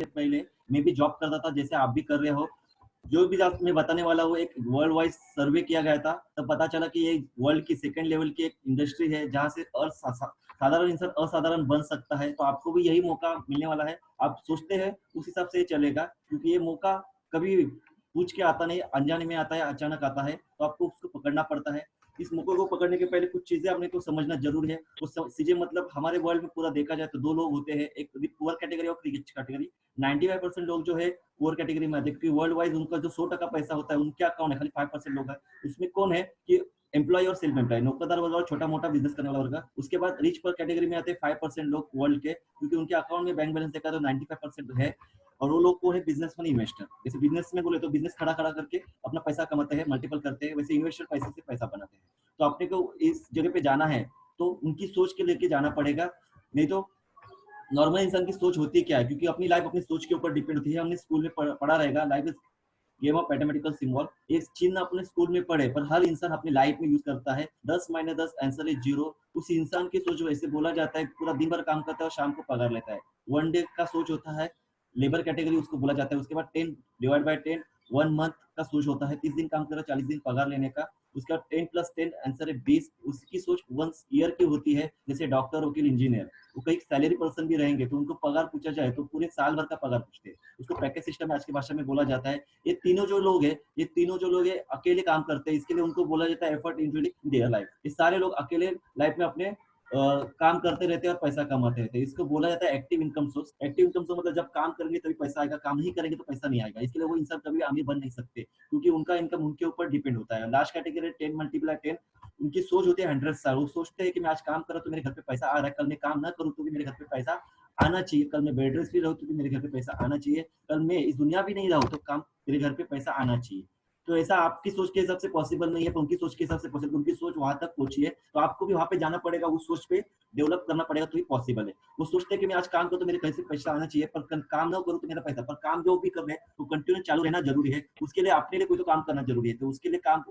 से पहले मैं भी जॉब करता था, जैसे आप भी कर रहे हो। जो भी आप मैं बताने वाला हूँ, एक वर्ल्ड वाइड सर्वे किया गया था, तब पता चला कि ये वर्ल्ड की सेकंड लेवल की एक इंडस्ट्री है, जहाँ से साधारण इंसान असाधारण बन सकता है। तो आपको भी यही मौका मिलने वाला है। आप सोचते हैं उस हिसाब से ही चलेगा, क्योंकि ये मौका कभी पूछ के आता नहीं, अनजाने में आता है, अचानक आता है, तो आपको उसको पकड़ना पड़ता है। इस मौके को पकड़ने के पहले कुछ चीजें आपने को समझना जरूरी है। कुछ चीजें मतलब हमारे वर्ल्ड में पूरा देखा जाए तो दो लोग होते हैं, एक पुअर कैटेगरी और रिच कैटेगरी। 95% लोग जो है पुअर कैटेगरी में आते हैं, क्योंकि वर्ल्ड वाइज उनका जो 100% पैसा होता है उनके अकाउंट है, खाली 5% लोग है। उसमें कौन है कि एम्प्लॉय और सेल्फ एम्प्लॉय, नौकरदार वर्ग और छोटा मोटा बिजनेस करने वाला वर्ग। उसके बाद रिच पर कैटेगरी में आते हैं 5% लोग वर्ल्ड के, क्योंकि उनके अकाउंट में बैंक बैलेंस देखा तो 95% है। और वो लोग को है बिजनेसमैन इन्वेस्टर। जैसे बिजनेस में बोले तो बिजनेस खड़ा खड़ा करके अपना पैसा कमाते हैं, मल्टीपल करते हैं, वैसे इन्वेस्टर पैसे से पैसा बनाते हैं। तो अपने को इस जगह पे जाना है तो उनकी सोच के लेके जाना पड़ेगा। नहीं तो नॉर्मल इंसान की सोच होती क्या है, क्योंकि अपनी लाइफ अपनी सोच के ऊपर डिपेंड होती है। हमने स्कूल में पढ़ा रहेगा, life is game of mathematical symbol. ये चिन्ह अपने स्कूल में पढ़े, पर हर इंसान अपनी लाइफ में यूज करता है। 10 - 10 आंसर इज 0। उस इंसान की सोच वैसे बोला जाता है, पूरा दिन भर काम करता है और शाम को पगार लेता है। वन डे का सोच होता है, लेबर कैटेगरी उसको बोला जाता है। उसके बाद 10 डिवाइड बाय 10 1 मंथ का सोच होता है। 30 दिन काम कर रहा, 40 दिन पगार लेने का। उसका 10 + 10 आंसर है 20। उसकी सोच 1 ईयर की होती है। जैसे डॉक्टर, वकील, इंजीनियर, वो कई सैलरी पर्सन भी रहेंगे, तो उनको पगार पूछा जाए तो पूरे साल भर का पगार पूछते हैं। उसको पैकेज सिस्टम आज की भाषा में बोला जाता है। ये तीनों जो लोग है अकेले काम करते हैं, इसके लिए उनको बोला जाता है एफर्ट इंक्लूडिंग देयर लाइफ। ये सारे लोग अकेले लाइफ में अपने काम करते रहते हैं और पैसा कमाते रहते हैं। इसको बोला जाता है active income source. Active income source मतलब जब काम करेंगे तभी पैसा आएगा, काम नहीं करेंगे तो पैसा नहीं आएगा। इसके लिए वो इंसान कभी अमीर बन नहीं सकते, क्योंकि उनका इनकम उनके ऊपर डिपेंड होता है। लास्ट कैटेगरी 10 × 10, उनकी सोच होती है 100 साल। वो सोचते हैं कि मैं आज काम कर रहा हूं तो मेरे घर पे पैसा आ रहा है, कल मैं काम ना करूं तो भी मेरे घर पे पैसा आना चाहिए, कल मैं बेड रेस्ट भी रहूं तो भी मेरे घर पे पैसा आना चाहिए, कल मैं इस दुनिया भी नहीं रहूं तो काम मेरे घर पे पैसा आना चाहिए। तो ऐसा आपकी सोच के हिसाब से पॉसिबल नहीं है, पर उनकी सोच के हिसाब से पॉसिबल। उनकी सोच वहां तक पहुंची है, तो आपको भी वहां पे जाना पड़ेगा, उस सोच पे डेवलप करना पड़ेगा, तो ही पॉसिबल है। वो सोचते हैं कि मैं आज काम करूं तो मेरे घर से पैसा आना चाहिए, पर काम ना करूं तो मेरा पैसा, पर काम जो भी कर रहे हैं तो कंटिन्यू चालू रहना जरूरी है। उसके लिए अपने लिए कोई तो काम करना जरूरी है। तो उसके लिए काम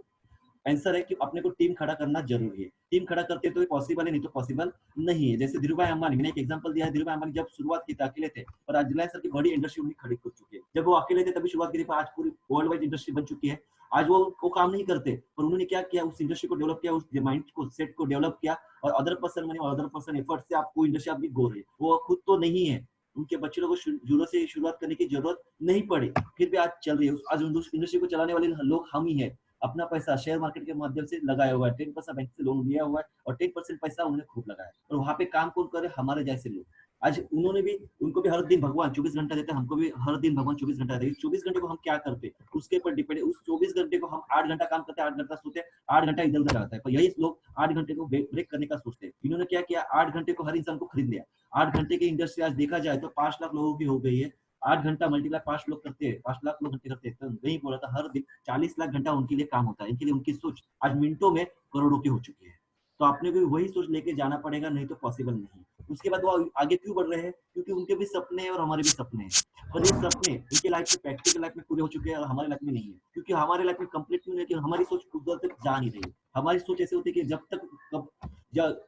आंसर है कि अपने को टीम खड़ा करना जरूरी है। टीम खड़ा करते तो पॉसिबल है, नहीं तो पॉसिबल नहीं है। जैसे धीरू भाई अंबानी, मैंने एक एग्जांपल दिया है। धीरू भाई अंबानी जब शुरुआत की थी अकेले थे, पर आज रिलायंस की बड़ी इंडस्ट्री उन्हें खड़ी कर चुकी है। जब वो अकेले थे तभी शुरुआत की थी, पर आज पूरी वर्ल्ड वाइड इंडस्ट्री बन चुकी है। आज वो काम नहीं करते, पर उन्होंने क्या किया, उस इंडस्ट्री को डेवलप किया, उस माइंड को सेट को डेवलप किया, और अदर पर्सन मनी और अदर पर्सन एफर्ट से आपको इंडस्ट्री अभी गो रही है। वो खुद तो नहीं है, उनके बच्चे लोगों को जीरो से शुरुआत करने की जरूरत नहीं पड़ी, फिर भी आज चल रही है। आज इंडस्ट्री को चलाने वाले लोग हम ही है। अपना पैसा शेयर मार्केट के माध्यम से लगाया हुआ है, 10% बैंक से लोन लिया हुआ है, और 10% पैसा उन्होंने खूब लगाया है। और वहां पे काम कौन करे, हमारे जैसे लोग। आज उन्होंने भी, उनको भी हर दिन भगवान 24 घंटा देते हैं, हमको भी हर दिन भगवान 24 घंटा देते हैं। 24 घंटे को हम क्या करते हैं उसके ऊपर डिपेंड है। उस 24 घंटे को हम 8 घंटा काम करते हैं, 8 घंटा सोते हैं, 8 घंटा इधर उधर रहता है। पर यही लोग 8 घंटे को ब्रेक करने का सोचते हैं। इन्होंने क्या किया, 8 घंटे को हर इंसान को खरीद लिया। 8 घंटे की इंडस्ट्री आज देखा जाए तो 5 लाख लोगों की हो गई है। 8 घंटा मल्टीप्लाई 5 लोग करते हैं, 5 लाख लोग घंटे करते हैं, तो नहीं बोला था हर दिन 40 लाख घंटा उनके लिए काम होता है। इनके लिए उनकी सोच आज मिनटों में करोड़ों की हो चुकी है। तो आपने भी वही सोच लेके जाना पड़ेगा, नहीं तो पॉसिबल नहीं। उसके बाद वो आगे क्यों बढ़ रहे हैं, क्योंकि उनके भी सपने हैं और हमारे भी सपने हैं। और ये सपने उनके लाइफ में, प्रैक्टिकल लाइफ में पूरे हो चुके हैं, और हमारे लाइफ में नहीं है। क्योंकि हमारे लाइफ में कंप्लीट नहीं है कि हमारी सोच उधर तक जा नहीं रही है। हमारी सोच ऐसे होती है कि जब तक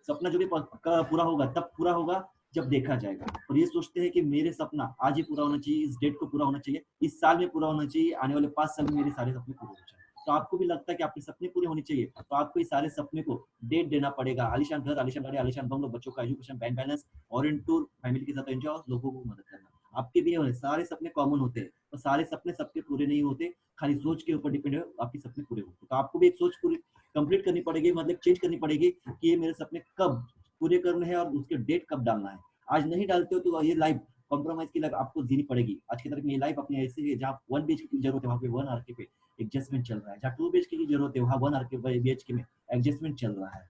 सपना जो भी पूरा होगा तब पूरा होगा जब देखा जाएगा। और ये सोचते हैं कि मेरे सपना आज ही पूरा होना चाहिए, इस डेट को पूरा होना चाहिए, इस साल में पूरा होना चाहिए, आने वाले 5 साल में मेरे सारे सपने पूरे हो जाए। तो आपको भी लगता है कि आपके सपने पूरे होने चाहिए, तो आपको इस सारे सपने को डेट देना पड़ेगा। आलिशान घर, आलिशान गाड़ी, आलिशान बंगलो, बच्चों का education, bank balance, foreign tour, family के साथ एंजॉय, और लोगों को मदद करना। आपके भी सारे सपने कॉमन होते हैं, और सारे सपने सबके पूरे नहीं होते। खाली सोच के ऊपर डिपेंड है आपके सपने पूरे होते। तो आपको भी एक सोच पूरी कंप्लीट करनी पड़ेगी, मतलब चेंज करनी पड़ेगी कि ये मेरे सपने कब पूरे करने हैं और उसके डेट कब डालना है। आज नहीं डालते हो तो ये लाइफ कॉम्प्रोमाइज की लाइफ आपको जीनी पड़ेगी। आज की तारीख में ये लाइफ अपनी ऐसी है, जहाँ 1 बीएचके की जरूरत है वहाँ पे 1 आरके पे एडजस्टमेंट चल रहा है। जहाँ 2 बीएचके की जरूरत है वहाँ 1 आरके बीएचके में एडजस्टमेंट चल रहा है।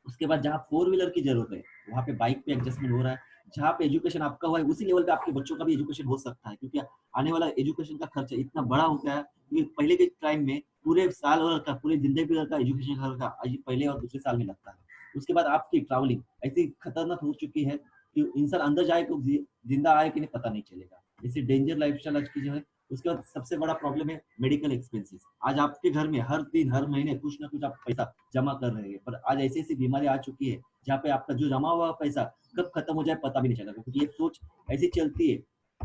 उसके बाद जहाँ 4 व्हीलर की जरूरत है वहाँ पे बाइक पे एडजस्टमेंट हो रहा है। जहाँ पे एजुकेशन आपका हुआ है उसी लेवल पे आपके बच्चों का भी एजुकेशन हो सकता है, क्योंकि आने वाला एजुकेशन का खर्चा इतना बड़ा हो गया है कि पहले के टाइम में पूरे साल भर का, पूरे जिंदगी भर का एजुकेशन खर्चा आज पहले और दूसरे साल में लगता है। उसके बाद आपकी ट्रैवलिंग ऐसी खतरनाक हो चुकी है कि इंसान अंदर जाए तो जिंदा आए कि नहीं पता नहीं चलेगा। इसी डेंजर लाइफस्टाइल आज की जो है। उसके बाद सबसे बड़ा प्रॉब्लम है मेडिकल एक्सपेंसेस। आज आपके घर में हर दिन हर महीने कुछ ना कुछ आप पैसा जमा कर रहे हैं, पर आज ऐसी ऐसी बीमारी आ चुकी है जहाँ पे आपका जो जमा हुआ पैसा कब खत्म हो जाए पता भी नहीं चलेगा, क्योंकि ये सोच ऐसी चलती है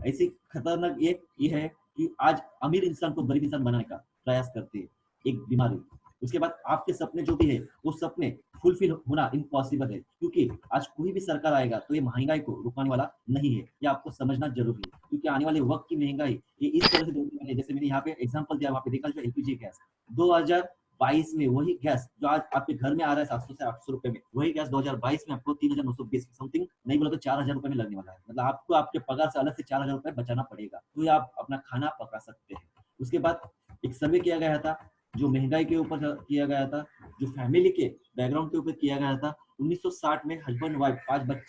ऐसी खतरनाक ये है कि आज अमीर इंसान को गरीब इंसान बनाने का प्रयास करती है एक बीमारी। उसके बाद आपके सपने जो भी है, वो सपने फुलफिल होना इम्पॉसिबल है, क्योंकि आज कोई भी सरकार आएगा तो ये महंगाई को रुकने वाला नहीं है। ये आपको समझना ज़रूरी है, क्योंकि आने वाले वक़्त की महंगाई ये इस तरह से बढ़ने वाली है, जैसे मैंने यहाँ पे एग्ज़ाम्पल दिया, वहाँ पे देखा जो एलपीजी गैस 2022 में वही गैस जो आज आपके घर में आ रहा है 700 से 800 रुपए में, वही गैस 2022 में आपको 3920 समथिंग, नहीं बोला तो 4000 रुपए में लगने वाला है। मतलब आपको आपके पगार से अलग से 4000 रुपए बचाना पड़ेगा, तो ये आप अपना खाना पका सकते हैं। उसके बाद एक सर्वे किया गया था, जो महंगाई के ऊपर किया गया था, जो फैमिली के बैकग्राउंड के ऊपर किया गया था। 1960 में हस्बैंड वाइफ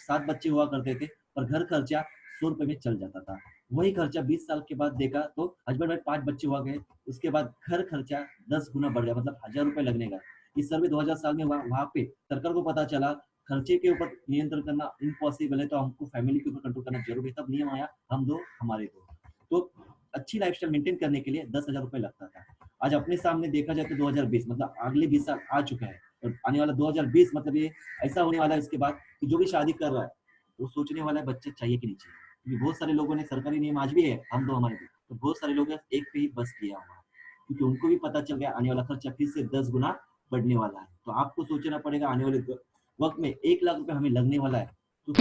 7 बच्चे हुआ करते थे, और घर खर्चा 100 रुपए में चल जाता था। वही खर्चा 20 साल के बाद देखा तो हस्बैंड वाइफ 5 बच्चे हुआ गए, उसके बाद घर खर्चा 10 गुना बढ़ गया, मतलब 1000 रुपए लगने का। इस सर्वे 2000 साल में हुआ, वहाँ पे सरकार को पता चला खर्चे के ऊपर नियंत्रण करना इम्पॉसिबल है, तो हमको फैमिली के ऊपर कंट्रोल करना जरूरी है। तब नियम आया, हम दो हमारे दो। तो अच्छी लाइफस्टाइल मेंटेन करने के लिए 10,000 रुपए लगता था। आज अपने सामने देखा जाए तो 2020 मतलब अगले 20 साल आ चुका है, और आने वाला 2020 मतलब ये ऐसा होने वाला है इसके बाद कि जो भी शादी कर रहा है वो सोचने वाला है बच्चे चाहिए कि नहीं चाहिए, क्योंकि बहुत सारे लोगों ने, सरकारी नियम आज भी है हम दो हमारे दो, तो बहुत सारे लोगों ने एक पे ही बस किया हुआ है, क्योंकि उनको भी पता चल गया आने वाला खर्चा फिर से 10 गुना बढ़ने वाला है। तो आपको सोचना पड़ेगा आने वाले वक्त में 1 लाख रुपए हमें लगने वाला है, तो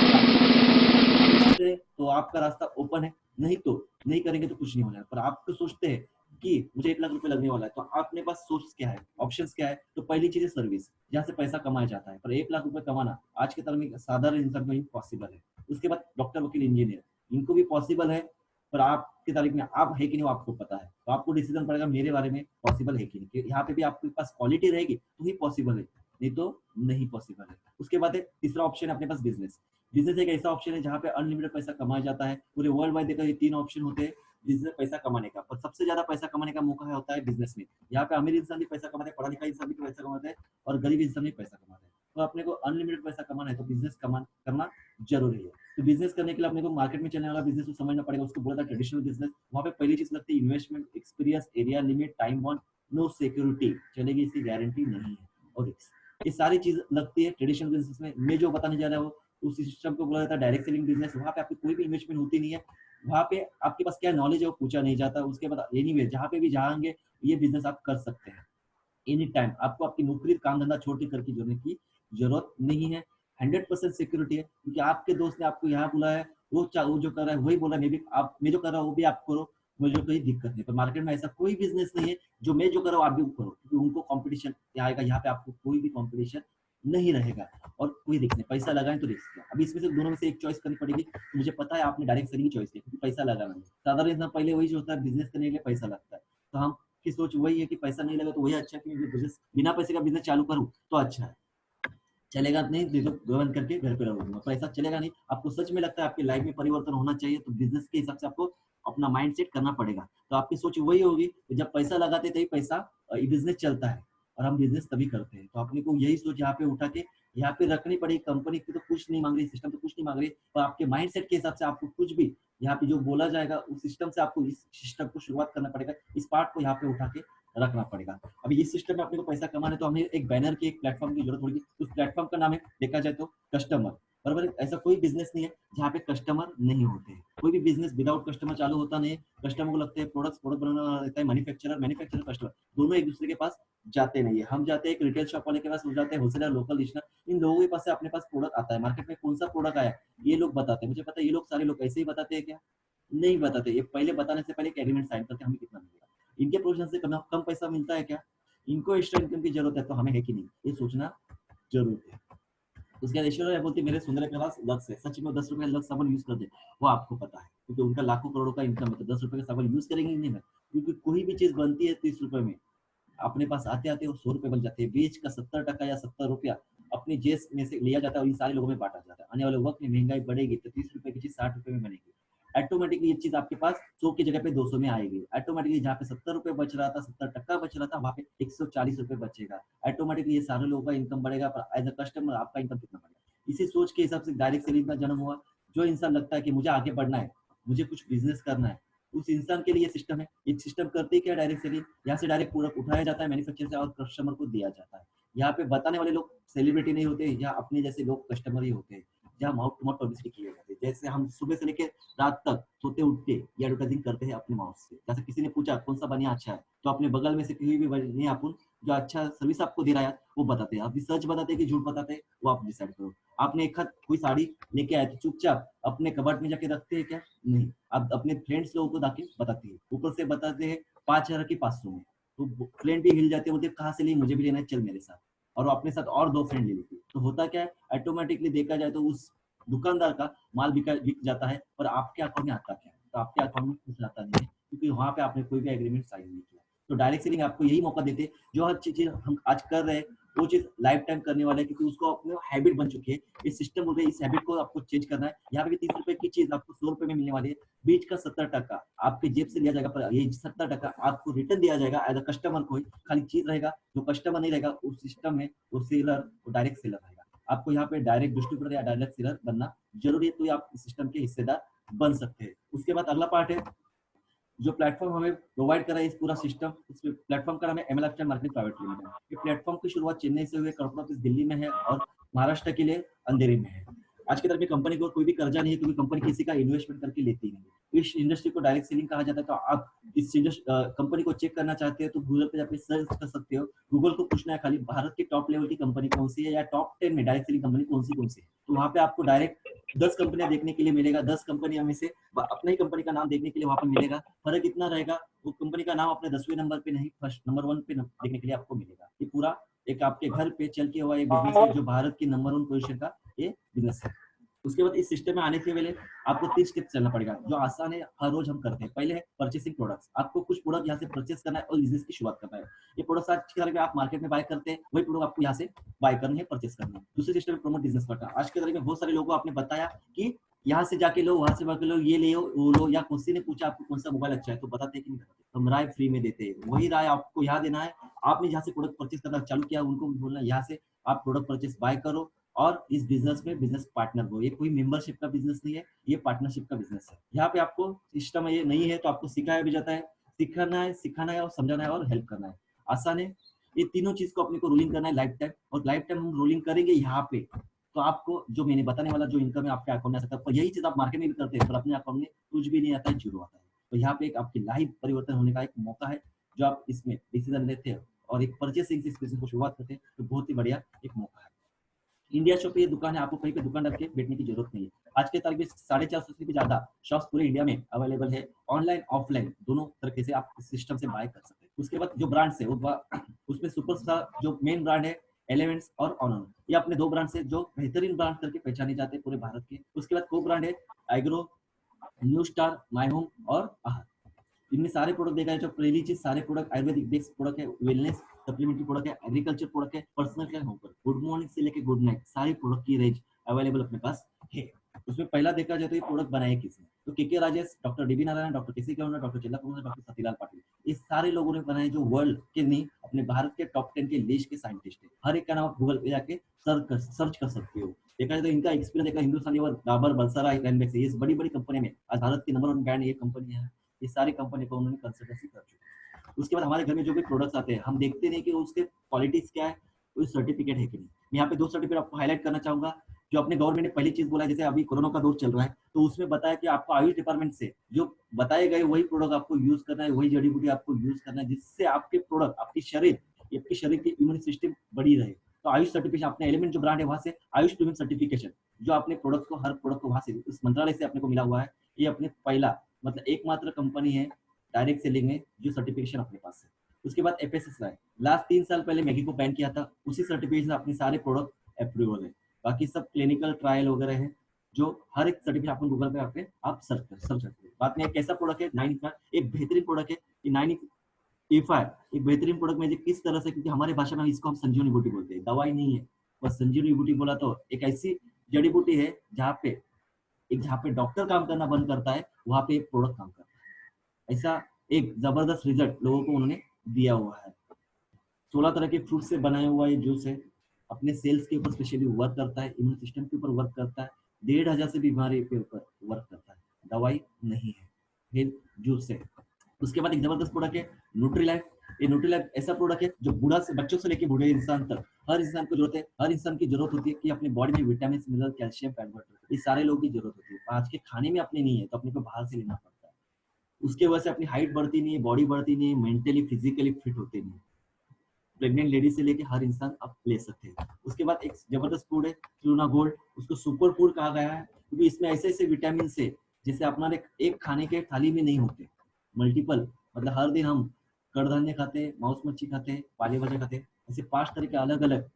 तो आपका रास्ता ओपन है, नहीं तो नहीं करेंगे तो कुछ नहीं होना है। पर आप तो सोचते हैं कि मुझे 1 लाख रुपए लगने वाला है, तो आपने पास सोर्स क्या है, ऑप्शंस क्या है? तो पहली चीज है सर्विस, जहाँ से पैसा कमाया जाता है। पर 1 लाख रुपए कमाना आज के तरह में साधारण इंसान को इम्पॉसिबल है। उसके बाद डॉक्टर, वकील, इंजीनियर, इनको भी पॉसिबल है, पर आप की तारीख में आप है कि नहीं वो आपको पता है, तो आपको डिसीजन पड़ेगा मेरे बारे में पॉसिबल है कि नहीं। यहाँ पे भी आपके पास क्वालिटी रहेगी तो ही पॉसिबल है, नहीं तो नहीं पॉसिबल है। उसके बाद है तीसरा ऑप्शन है अपने पास बिजनेस। बिजनेस एक ऐसा ऑप्शन है जहाँ पे अनलिमिटेड पैसा कमाया जाता है। पूरे वर्ल्ड वाइड देखा, ये 3 ऑप्शन होते हैं बिजनेस पैसा कमाने का, पर सबसे ज्यादा पैसा कमाने का मौका होता है बिजनेस में। यहाँ पे अमीर इंसान भी पैसा कमाते हैं, पढ़ा लिखा इंसान भी पैसा कमाता है, और गरीब इंसान भी पैसा कमाता है। तो अपने को अनलिमिटेड पैसा कमाना है तो बिजनेस करना जरूरी है। तो बिजनेस करने के लिए अपने को मार्केट में चलने वाला बिजनेस को समझना पड़ेगा, उसको बोला था ट्रेडिशनल बिजनेस। वहाँ पे पहली चीज लगती है investment, experience, area limit, time bound, no security, चलेगी इसकी गारंटी नहीं है, और ये सारी चीज लगती है ट्रेडिशनल बिजनेस में। मैं जो बताने जा रहा हूँ उस सिस्टम को बोला जाता है डायरेक्ट सेलिंग बिजनेस। वहाँ पे आपकी कोई भी इन्वेस्टमेंट होती नहीं है, वहाँ पे आपके पास क्या नॉलेज है वो पूछा नहीं जाता। उसके बाद एनीवे जहाँ पे भी जाएंगे ये बिजनेस आप कर सकते हैं एनी टाइम। आपको आपकी नौकरी काम धंधा छोड़ के करके जोड़ने की जरूरत नहीं है। 100% सिक्योरिटी है, क्योंकि आपके दोस्त ने आपको यहाँ बुलाया है, वो जो कर रहा है वही बोला मैं जो कर रहा हूँ वो भी आप करो, मुझे कोई दिक्कत नहीं। पर मार्केट में ऐसा कोई बिजनेस नहीं है जो मैं जो कर रहा हूँ आप भी करो, क्योंकि उनको कॉम्पिटिशन आएगा। यहाँ पे आपको कोई भी कॉम्पिटिशन नहीं रहेगा, और कोई रिस्क नहीं। पैसा लगाएं तो रिस्क है। अभी इसमें से दोनों में से एक चॉइस करनी पड़ेगी, तो मुझे पता है आपने डायरेक्ट सेलिंग चॉइस किया, क्योंकि पैसा लगाना है। साधारण इंसान पहले वही जो होता है, बिजनेस करने के लिए पैसा लगता है, तो हम की सोच वही है कि पैसा नहीं लगा तो वही अच्छा है कि बिजनेस, बिना पैसे का बिजनेस चालू करूं तो अच्छा है। चलेगा नहीं दे दो बंद करके घर पे रहूंगा, पैसा चलेगा नहीं। आपको सच में लगता है आपकी लाइफ में परिवर्तन होना चाहिए, तो बिजनेस के हिसाब से आपको अपना माइंड सेट करना पड़ेगा। तो आपकी सोच वही होगी कि जब पैसा लगाते तभी पैसा बिजनेस चलता है, और हम बिजनेस तभी करते हैं। तो अपने को यही सोच यहाँ पे उठा के यहाँ पे रखनी पड़ेगी। कंपनी की तो कुछ नहीं मांग रही, सिस्टम तो कुछ नहीं मांग रही, पर आपके माइंड सेट के हिसाब से आपको कुछ भी यहाँ पे जो बोला जाएगा उस सिस्टम से आपको इस सिस्टम को शुरुआत करना पड़ेगा। इस पार्ट को यहाँ पे उठा के रखना पड़ेगा। अभी इस सिस्टम में अपने को पैसा कमाना है तो हमें एक बैनर की, एक प्लेटफॉर्म की जरूरत होगी। उस प्लेटफॉर्म का नाम है, देखा जाए तो कस्टमर, बराबर है। ऐसा कोई बिजनेस नहीं है जहाँ पे कस्टमर नहीं होते। कोई भी बिजनेस विदाउट कस्टमर चालू होता नहीं है। कस्टमर को लगता है प्रोडक्ट बनाना रहता है, मैन्युफैक्चरर कस्टमर दोनों एक दूसरे के पास जाते नहीं है। हम जाते हैं एक रिटेल शॉप वाले के पास, वो जाते हैं होलसेलर, लोकल डिस्ट्रीब्यूटर। इन लोगों के पास से अपने पास प्रोडक्ट आता है, मार्केट में कौन सा प्रोडक्ट आया ये लोग बताते हैं। मुझे पता है ये लोग सारे लोग ऐसे ही बताते हैं क्या? नहीं बताते। ये पहले बताने से पहले एक एग्रीमेंट साइन करते हैं हमें कितना मिलेगा। इनके प्रोफेशन से कम पैसा मिलता है क्या? इनको एक्स्ट्रा इनकम की जरूरत है तो हमें है कि नहीं, ये सोचना जरूर है। उसके बाद ईश्वर बोलती मेरे सुंदर के पास लक्ष्य है। सच में 10 रुपए का लक्ष्य साबुन यूज कर दे, वो आपको पता है, क्योंकि उनका लाखों करोड़ों का इनकम है। तो 10 रुपए का साबुन यूज करेंगे नहीं है, क्योंकि कोई भी चीज बनती है 30 रुपए में, अपने पास आते आते वो 100 रुपए बन जाते हैं। बीच का 70% या 70 रुपया अपनी जेब में से लिया जाता है और इन सारे लोगों में बांटा जाता है। आने वाले वक्त में महंगाई बढ़ेगी तो 30 रुपए की चीज 60 रुपए में बनेगी। ऑटोमेटिकली ये चीज आपके पास 100 की जगह पे 200 में आएगी। ऑटोमेटिकली जहाँ पे 70 रुपए बच रहा था, 70% बच रहा था, वहाँ पे 140 रुपए बचेगा। ऑटोमेटिकली ये सारे लोगों का इनकम बढ़ेगा, पर एज अ कस्टमर आपका इनकम कितना बढ़ेगा? इसी सोच के हिसाब से डायरेक्ट सेलिंग का जन्म हुआ। जो इंसान लगता है कि मुझे आगे बढ़ना है, मुझे कुछ बिजनेस करना है, उस इंसान के लिए सिस्टम है। एक सिस्टम करते ही क्या, डायरेक्ट सेलिंग। यहाँ से डायरेक्ट प्रोडक्ट उठाया जाता है मैन्युफैक्चर से और कस्टमर को दिया जाता है। यहाँ पे बताने वाले लोग सेलिब्रिटी नहीं होते, यहाँ अपने जैसे लोग कस्टमर ही होते हैं। जहाँ माउथ टू माउथ पब्लिसिटी की जाती है। जैसे हम सुबह से लेके रात तक सोते उठ के ये एडवर्टाइजिंग करते हैं अपने माउथ से। जैसे किसी ने पूछा कौन सा बनिया अच्छा है, तो अपने बगल में से कोई भी बनिया अपन जो अच्छा सर्विस आपको दे रहा है वो बताते हैं। आप भी सच बताते हैं कि झूठ बताते हैं, वो आप डिसाइड करो। आपने एक हाथ कोई साड़ी लेके आए तो चुपचाप अपने कबर्ड में जाके रखते हैं क्या? नहीं, आप अपने फ्रेंड्स लोगों को जाके बताते हैं। ऊपर से बताते हैं 5,000 की 500 में। तो फ्रेंड भी हिल जाते हैं, बोलते हैं कहाँ से ली, मुझे भी लेना है, चल मेरे साथ। और वो अपने साथ और 2 फ्रेंड ले लेती है। तो होता क्या है, ऑटोमेटिकली देखा जाए तो उस दुकानदार का माल बिक जाता है, पर आपके अकाउंट में आता क्या है? तो आपके अकाउंट में कुछ आता नहीं है, क्योंकि वहाँ पे आपने कोई भी एग्रीमेंट साइन नहीं किया। तो डायरेक्ट सेलिंग आपको यही मौका देते हैं, जो हर चीज़ हम आज कर रहे हैं, वो चीज़ लाइफ टाइम करने वाले हैं, क्योंकि उसको अपने हैबिट बन चुकी है। ये सिस्टम बोल रहे हैं, इस हैबिट को आपको चेंज करना है। यहाँ पे भी 30 रुपए की चीज़ आपको 100 रुपए में मिलने वाली है। बीच का 70% आपके जेब से लिया जाएगा, पर ये 70% आपको रिटर्न दिया जाएगा एज़ अ कस्टमर को ही। खाली चीज़ रहेगा, जो कस्टमर नहीं रहेगा उस सिस्टम में, वो सेलर, वो डायरेक्ट सेलर रहेगा। आपको यहाँ पे डायरेक्ट डिस्ट्रीब्यूटर या डायरेक्ट सेलर बनना ज़रूरी है, तो ये आप इस सिस्टम के हिस्सेदार बन सकते हैं। उसके बाद अगला पार्ट है, जो प्लेटफॉर्म हमें प्रोवाइड करा है इस पूरा सिस्टम, इस प्लेटफॉर्म का नाम है ML action marketing private limited. ये प्लेटफॉर्म की शुरुआत चेन्नई से हुई है, कॉर्पोरेट ऑफिस दिल्ली में है और महाराष्ट्र के लिए अंधेरी में है। आज के दौर में कंपनी को कोई भी कर्जा नहीं है, क्योंकि कंपनी किसी का इन्वेस्टमेंट करके लेती नहीं है। इस इंडस्ट्री को डायरेक्ट सेलिंग कहा जाता है। तो आप इस कंपनी को चेक करना चाहते हैं तो गूगल पे जाके सर्च कर सकते हो। गूगल को पूछना है खाली भारत की टॉप लेवल की कंपनी कौन सी है, या टॉप 10 में डायरेक्ट सेलिंग कंपनी कौन सी है। तो वहाँ पे आपको डायरेक्ट 10 कंपनियां देखने के लिए मिलेगा। 10 कंपनियां में से अपना ही कंपनी का नाम देखने के लिए वहां पर मिलेगा। फर्क इतना रहेगा, वो कंपनी का नाम अपने 10वें नंबर पे नहीं, फर्स्ट नंबर 1 पे देखने के लिए आपको मिलेगा। ये पूरा एक आपके घर पे चल के हुआ एक बिजनेस है, जो भारत की नंबर 1 पोजीशन का ये बिजनेस है। उसके बाद इस सिस्टम में आने के पहले आपको 3 स्टेप चलना पड़ेगा, जो आसान है, हर रोज हम करते हैं। पहले है परचेसिंग प्रोडक्ट्स। आपको कुछ प्रोडक्ट यहाँ से परचेस करना है और बिजनेस की शुरुआत करना है। ये प्रोडक्ट्स आज के तारीख में आप मार्केट में बाय करते हैं, वही प्रोडक्ट आपको यहाँ से बाय करने हैं, परचेस करने हैं। दूसरे सिस्टम में प्रमोट बिजनेस करना। आज के तारीख में बहुत सारे लोगों को आपने बताया कि यहाँ से जाके लो, वहां से जाके लो, ये ले वो लो, या किसी ने पूछा आपको कौन सा मोबाइल अच्छा है, तो बताते हैं कि नहीं बताते। हम राय फ्री में देते हैं, वही राय आपको यहाँ देना है। आपने जहाँ से प्रोडक्ट परचेस करना चालू किया, उनको भी बोलना यहाँ से आप प्रोडक्ट परचेस बाय करो और इस बिजनेस में बिजनेस पार्टनर हो। ये कोई मेंबरशिप का बिजनेस नहीं है, ये पार्टनरशिप का बिजनेस है। यहाँ पे आपको सिस्टम ये नहीं है, तो आपको सिखाया भी जाता है। सिखाना है और समझाना है और हेल्प करना है। आसान है। ये तीनों चीज को अपने को रूलिंग करना है लाइफ टाइम, और लाइफ टाइम हम रूलिंग करेंगे यहाँ पे, तो आपको जो मैंने बताने वाला जो इनकम है आपके अकाउंट में आ सकता है। पर यही चीज आप मार्केट में भी करते हैं, पर अपने अकाउंट में कुछ भी नहीं आता है, जीरो आता है। तो यहाँ पे एक आपकी लाइफ परिवर्तन होने का एक मौका है, जो आप इसमें डिसीजन लेते हैं और एक परचेसिंग से इस बिजनेस को शुरुआत करते हैं, तो बहुत ही बढ़िया एक मौका है। इंडिया शॉप पे ये दुकान है, आपको कहीं पे दुकान रख के बैठने की जरूरत नहीं है। आज के तारीख में 450 से भी ज्यादा शॉप्स पूरे इंडिया में अवेलेबल है। ऑनलाइन ऑफलाइन दोनों तरीके से आप इस सिस्टम से बाय कर सकते हैं। उसके बाद जो ब्रांड्स है उसमें सुपरस्टार जो मेन ब्रांड है एलिमेंट्स और ऑनर, ये अपने 2 ब्रांड से जो बेहतरीन ब्रांड करके पहचाने जाते हैं पूरे भारत के। उसके बाद को ब्रांड है agro, new star, my home और आहार। इनमें सारे प्रोडक्ट देखा है, जो पहली चीज सारे प्रोडक्ट आयुर्वेदिक बेस्ड प्रोडक्ट है, वेलनेस सप्लीमेंट्री प्रोडक्ट है, एग्रीकल्चर प्रोडक्ट है, पर्सनल केयर होम पर गुड मॉर्निंग से लेके गुड नाइट सारी प्रोडक्ट की रेंज अवेलेबल अपने पास है। उसमें पहला देखा जाए तो ये प्रोडक्ट बनाए किसने, तो K Rajesh, doctor DB Narayan, doctor KC Gowda, doctor Chilla Kumar, doctor Satilal Patil, ये सारे लोगों ने बनाए, जो वर्ल्ड के नहीं अपने भारत के टॉप 10 के लिस्ट के साइंटिस्ट है। हर एक का नाम आप गूगल पे जाके सर्च कर सकते हो। देखा जाए तो इनका एक्सपीरियंस देखा, हिंदुस्तान लीवर, डाबर, बलसरा, रैनबैक्स, ये बड़ी बड़ी कंपनी में आज भारत की नंबर 1 ब्रांड ये कंपनी है। ये सारी कंपनी को उन्होंने कंसल्टेंसी कर चुके हैं। उसके बाद हमारे घर में जो भी प्रोडक्ट्स आते हैं, हम देखते नहीं कि उसके क्वालिटीज क्या है, कोई सर्टिफिकेट है कि नहीं। मैं यहाँ पे 2 सर्टिफिकेट आपको हाईलाइट करना चाहूंगा, जो अपने गवर्नमेंट ने पहली चीज बोला है। जैसे अभी कोरोना का दौर चल रहा है, तो उसमें बताया कि आपको आयुष डिपार्टमेंट से जो बताए गए वही प्रोडक्ट आपको यूज करना है, वही जड़ी बूटी आपको यूज करना है, जिससे आपके प्रोडक्ट आपके शरीर की इम्यून सिस्टम बड़ी रहे। तो आयुष सर्टिफिकेशन अपने एलिमेंट जो ब्रांड है वहां से आयुष प्रीमियम सर्टिफिकेशन, जो अपने प्रोडक्ट को हर प्रोडक्ट को वहां से उस मंत्रालय से अपने को मिला हुआ है। ये अपने पहला मतलब एकमात्र कंपनी है डायरेक्ट सेलिंग में जो सर्टिफिकेशन अपने पास है। उसके बाद एफएसएसआई लास्ट 3 साल पहले मैगी को बैन किया था, उसी सर्टिफिकेशन से अपने सारे प्रोडक्ट अप्रूवल है। बाकी सब क्लिनिकल ट्रायल वगैरह है, जो हर एक सर्टिफिकेट आपको गूगल पे आके आप सर्च सकते हैं। बात में एक कैसा प्रोडक्ट है, 9 का एक बेहतरीन प्रोडक्ट है। ये 9 E5 एक बेहतरीन प्रोडक्ट में किस तरह से, क्योंकि हमारे भाषा में इसको हम संजीवनी बूटी बोलते हैं, दवाई नहीं है। बस संजीवनी बूटी बोला तो एक ऐसी जड़ी बूटी है जहाँ पे डॉक्टर काम करना बंद करता है, वहां पे एक प्रोडक्ट काम करता है। ऐसा एक जबरदस्त रिजल्ट लोगों को उन्होंने दिया हुआ है। 16 तरह के फ्रूट से बनाया हुआ ये जूस है, अपने सेल्स के ऊपर स्पेशली वर्क करता है, इम्यून सिस्टम के ऊपर वर्क करता है, 1,500 से बीमारी के ऊपर वर्क करता है, दवाई नहीं है, फिर जूस है। उसके बाद एक जबरदस्त प्रोडक्ट है न्यूट्री लाइफ। ये न्यूट्रीलाइफ ऐसा प्रोडक्ट है जो बूढ़ा से बच्चों से लेके बूढ़े इंसान तक हर इंसान को जरूरत है, हर इंसान की जरूरत होती है कि अपनी बॉडी में vitamin mineral calcium fat water ये सारे लोगों की जरूरत होती है। आज के खाने में अपने नहीं है तो अपने को बाहर से लेना पड़ता है। उसके वजह से अपनी हाइट बढ़ती नहीं है, बॉडी बढ़ती नहीं है, मेंटली फिजिकली फिट होते नहीं है। प्रेग्नेंट लेडीज से लेके हर इंसान आप ले सकते हैं। उसके बाद एक जबरदस्त फूड है ट्रूना गोल्ड, उसको सुपर फूड कहा गया है क्योंकि इसमें ऐसे ऐसे विटामिन से जैसे अपना एक खाने के थाली में नहीं होते, मल्टीपल, मतलब हर दिन हम कड़धान्य खाते, मांस मच्छी खाते, पाले भाजा खाते, ऐसे 5 तरह के अलग अलग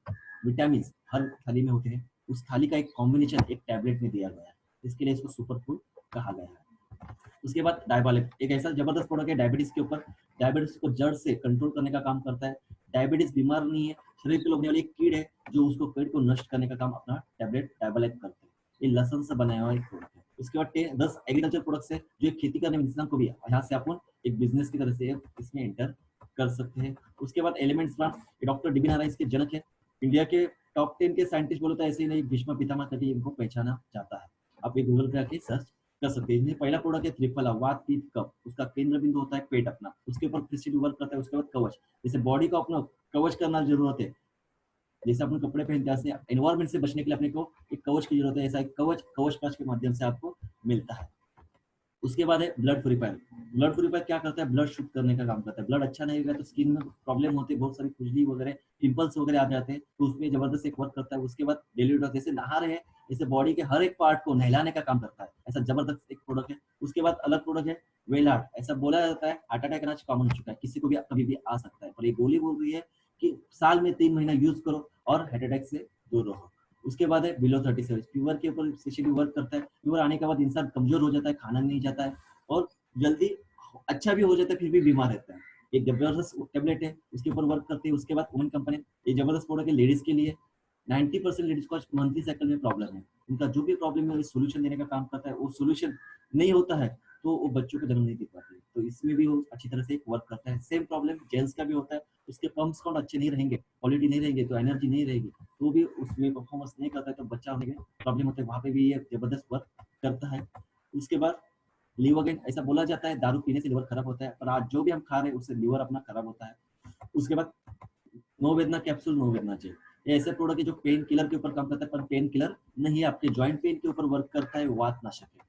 विटामिन हर थाली में होते हैं। उस थाली का एक कॉम्बिनेशन एक टैबलेट में दिया गया है, इसके लिए इसको सुपर फूड कहा गया है। उसके बाद डायबालिक एक ऐसा जबरदस्त प्रोडक्ट है डायबिटीज के ऊपर, डायबिटीज को जड़ से कंट्रोल करने का काम करता है। डायबिटीज बीमार नहीं है, शरीर के लगने वाली एक कीड़ है जो उसको पेट को नष्ट करने का काम अपना टैबलेट डायबालिक करते हैं। ये लहसुन से बनाया हुआ एक प्रोडक्ट है। उसके बाद 10 एग्रीकल्चर प्रोडक्ट्स है जो खेती करने में इंसान को भी यहाँ से अपन एक बिजनेस की तरह से इसमें एंटर कर सकते हैं। उसके बाद elements plant doctor D B Narayan इसके जनक है। इंडिया के टॉप 10 के साइंटिस्ट बोलो तो ऐसे ही नहीं, भीष्म पितामह करके इनको पहचाना जाता है। आप ये गूगल पे आके सर्च कर सकते हैं। इसमें पहला प्रोडक्ट है त्रिफला वात पित्त कफ, उसका केंद्र बिंदु होता है पेट अपना, उसके ऊपर प्रिसिड वर्क करता है। उसके बाद कवच, जैसे बॉडी को अपना कवच करना जरूरत है, जैसे अपने कपड़े पहनते हैं ऐसे एनवायरमेंट से बचने के लिए अपने को एक कवच की जरूरत है, ऐसा एक कवच कवच कवच के माध्यम से आपको मिलता है। उसके बाद है ब्लड प्यूरिफायर। ब्लड प्यूरिफायर क्या करता है, ब्लड शुद्ध करने का काम करता है। ब्लड अच्छा नहीं होगा तो स्किन में प्रॉब्लम होती है, बहुत सारी खुजली वगैरह पिंपल्स वगैरह आ जाते हैं, तो उसमें जबरदस्त एक वर्क करता है। उसके बाद डेली जैसे नहा रहे हैं जैसे बॉडी के हर एक पार्ट को नहलाने का काम करता है, ऐसा जबरदस्त एक प्रोडक्ट है। उसके बाद अलग प्रोडक्ट है वेलहार्ट। ऐसा बोला जाता है हार्ट अटैक आना कॉमन हो चुका है, किसी को भी कभी भी आ सकता है, पर ये गोली बोल रही है कि साल में 3 महीना यूज करो और हार्ट अटैक से दूर रहो। उसके बाद है बिलो 37 फीवर के ऊपर स्पेशली वर्क करता है। फीवर आने के बाद इंसान कमजोर हो जाता है, खाना नहीं जाता है और जल्दी अच्छा भी हो जाता है, फिर भी बीमार रहता है। एक जबरदस्त टेबलेट है, उसके ऊपर वर्क करती है। उसके बाद वुमेन कंपनी, ये जबरदस्त प्रोडक्ट है लेडीज के लिए। 90% लेडीज को मंथली साइकिल में प्रॉब्लम है, उनका जो भी प्रॉब्लम है सोल्यूशन देने का काम करता है। वो सोल्यूशन नहीं होता है तो वो बच्चों को जन्म नहीं दे पाते, तो इसमें भी वो अच्छी तरह से वर्क करता है। सेम प्रॉब्लम जेंट्स का भी होता है, उसके पम्प्स काउंट अच्छे नहीं रहेंगे, क्वालिटी नहीं रहेंगे तो एनर्जी नहीं रहेगी, तो भी उसमें परफॉर्मेंस नहीं करता है, तो बच्चा होने में प्रॉब्लम होता है, वहाँ पे भी ये जबरदस्त वर्क करता है। उसके बाद लीवर अगेन, ऐसा बोला जाता है दारू पीने से लीवर खराब होता है, पर आज जो भी हम खा रहे हैं उससे लीवर अपना खराब होता है। उसके बाद नो वेदना कैप्सूल, नो वेदना जेल, ये ऐसे प्रोडक्ट है जो पेन किलर के ऊपर काम करता है, पर पेन किलर नहीं, आपके जॉइंट पेन के ऊपर वर्क करता है, वात नाशक है।